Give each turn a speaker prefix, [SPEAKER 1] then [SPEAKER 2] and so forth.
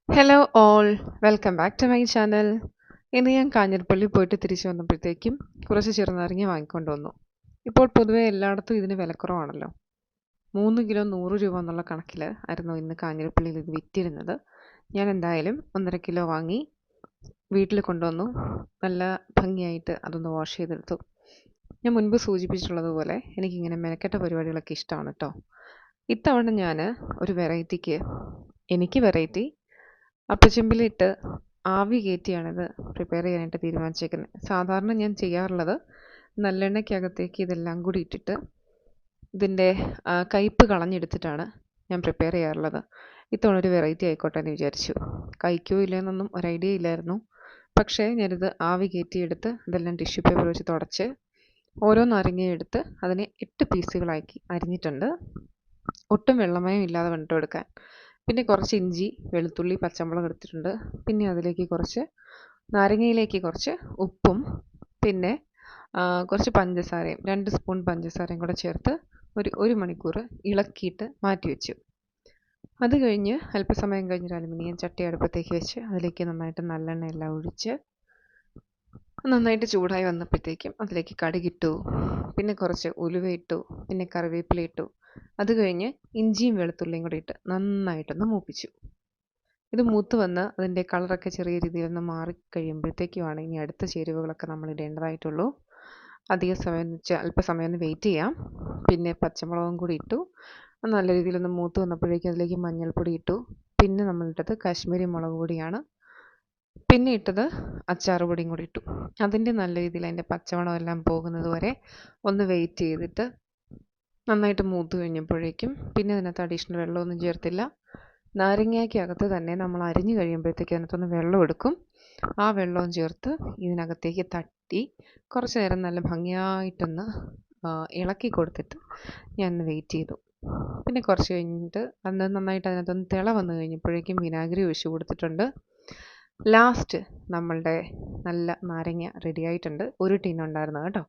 [SPEAKER 1] Hello all, welcome back to my channel. ഇന്ന് ഞാൻ കാഞ്ഞിരപ്പള്ളി പോയിട്ട് തിരിച്ചു വന്നപ്പോഴത്തേക്കും കുറച്ച് ചെറുനാരങ്ങ വാങ്ങിക്കൊണ്ട് വന്നു. ഇപ്പോൾ പൊതുവേ എല്ലായിടത്തും ഇതിന് വിലക്കുറവാണല്ലോ. 3 കിലോ 100 രൂപ എന്നുള്ള കണക്കിൽ ആയിരുന്നു ഇന്ന് കാഞ്ഞിരപ്പള്ളിയിൽ ഇത് വിറ്റിരുന്നത്. ഞാൻ എന്തായാലും 1.5 കിലോ വാങ്ങി വീട്ടിൽ കൊണ്ടുവന്നു. നല്ല ഭംഗിയായിട്ട് അതൊന്ന് വാഷ് ചെയ്തെടുത്തു. ഞാൻ മുൻപ് സൂചിപ്പിച്ചിട്ടുള്ളതുപോലെ എനിക്കിങ്ങനെ മെനക്കെട്ട പരിപാടികളൊക്കെ ഇഷ്ടമാണ് കേട്ടോ. ഇത്തവണ ഞാൻ ഒരു വെറൈറ്റിക്ക്, എനിക്ക് വെറൈറ്റി അപ്പച്ചെമ്പിലിട്ട് ആവി കയറ്റിയാണിത് പ്രിപ്പയർ ചെയ്യാനായിട്ട് തീരുമാനിച്ചേക്കുന്നത്. സാധാരണ ഞാൻ ചെയ്യാറുള്ളത് നല്ലെണ്ണയ്ക്കകത്തേക്ക് ഇതെല്ലാം കൂടി ഇട്ടിട്ട് ഇതിൻ്റെ കയ്പ്പ് കളഞ്ഞെടുത്തിട്ടാണ് ഞാൻ പ്രിപ്പയർ ചെയ്യാറുള്ളത്. ഇത്തവണ ഒരു വെറൈറ്റി ആയിക്കോട്ടെ എന്ന് വിചാരിച്ചു. കഴിക്കോ ഇല്ലയെന്നൊന്നും ഒരു ഐഡിയ ഇല്ലായിരുന്നു. പക്ഷേ ഞാനിത് ആവി കയറ്റിയെടുത്ത് ഇതെല്ലാം ടിഷ്യൂ പേപ്പർ വെച്ച് തുടച്ച് ഓരോ നാരങ്ങയും എടുത്ത് അതിനെ 8 പീസുകളാക്കി അരിഞ്ഞിട്ടുണ്ട്. ഒട്ടും വെള്ളമയം ഇല്ലാതെ വേണം എടുക്കാൻ. പിന്നെ കുറച്ച് ഇഞ്ചി, വെളുത്തുള്ളി, പച്ചമുളക് എടുത്തിട്ടുണ്ട്. പിന്നെ അതിലേക്ക് കുറച്ച് നാരങ്ങയിലേക്ക് കുറച്ച് ഉപ്പും പിന്നെ കുറച്ച് പഞ്ചസാരയും 2 സ്പൂൺ പഞ്ചസാരയും കൂടെ ചേർത്ത് ഒരു മണിക്കൂർ ഇളക്കിയിട്ട് മാറ്റി വെച്ചു. അത് കഴിഞ്ഞ് അല്പസമയം കഴിഞ്ഞ് ഒരു അലുമിനിയം ചട്ടി അടുപ്പത്തേക്ക് വെച്ച് അതിലേക്ക് നന്നായിട്ട് നല്ലെണ്ണ എല്ലാം ഒഴിച്ച് നന്നായിട്ട് ചൂടായി വന്നപ്പോഴത്തേക്കും അതിലേക്ക് കടുകിട്ടു, പിന്നെ കുറച്ച് ഉലുവ ഇട്ടു, പിന്നെ കറിവേപ്പില ഇട്ടു. അത് കഴിഞ്ഞ് ഇഞ്ചിയും വെളുത്തുള്ളിയും കൂടി ഇട്ട് നന്നായിട്ടൊന്ന് മൂപ്പിച്ചു. ഇത് മൂത്ത് വന്ന് അതിൻ്റെ കളറൊക്കെ ചെറിയ രീതിയിലൊന്ന് മാറിക്കഴിയുമ്പോഴത്തേക്കുമാണ് ഇനി അടുത്ത ചേരുവകളൊക്കെ നമ്മൾ ഇടേണ്ടതായിട്ടുള്ളൂ. അധിക സമയം വെച്ചാൽ അല്പസമയം ഒന്ന് വെയിറ്റ് ചെയ്യാം. പിന്നെ പച്ചമുളകും കൂടി ഇട്ടു. നല്ല രീതിയിലൊന്ന് മൂത്ത് വന്നപ്പോഴേക്കും അതിലേക്ക് മഞ്ഞൾപ്പൊടി ഇട്ടു. പിന്നെ നമ്മളിട്ടത് കാശ്മീരി മുളക് പൊടിയാണ്. പിന്നെ ഇട്ടത് അച്ചാർ പൊടിയും കൂടി ഇട്ടു. അതിൻ്റെ നല്ല രീതിയിൽ അതിൻ്റെ പച്ചമണം എല്ലാം പോകുന്നത് വരെ ഒന്ന് വെയിറ്റ് ചെയ്തിട്ട് നന്നായിട്ട് മൂത്ത് കഴിഞ്ഞപ്പോഴേക്കും പിന്നെ അതിനകത്ത് അഡീഷണൽ വെള്ളമൊന്നും ചേർത്തില്ല. നാരങ്ങയ്ക്കകത്ത് തന്നെ നമ്മൾ അരിഞ്ഞ് കഴിയുമ്പോഴത്തേക്ക് അതിനകത്തുനിന്ന് വെള്ളം എടുക്കും. ആ വെള്ളവും ചേർത്ത് ഇതിനകത്തേക്ക് തട്ടി കുറച്ച് നേരം നല്ല ഭംഗിയായിട്ടൊന്ന് ഇളക്കി കൊടുത്തിട്ട് ഞാൻ വെയിറ്റ് ചെയ്തു. പിന്നെ കുറച്ച് കഴിഞ്ഞിട്ട് അന്ന് നന്നായിട്ട് അതിനകത്തൊന്ന് തിള വന്നു കഴിഞ്ഞപ്പോഴേക്കും വിനാഗിരി ഒഴിച്ച് കൊടുത്തിട്ടുണ്ട്. ലാസ്റ്റ് നമ്മളുടെ നല്ല നാരങ്ങ റെഡി ആയിട്ടുണ്ട്. ഒരു ടിന്നുണ്ടായിരുന്നു കേട്ടോ.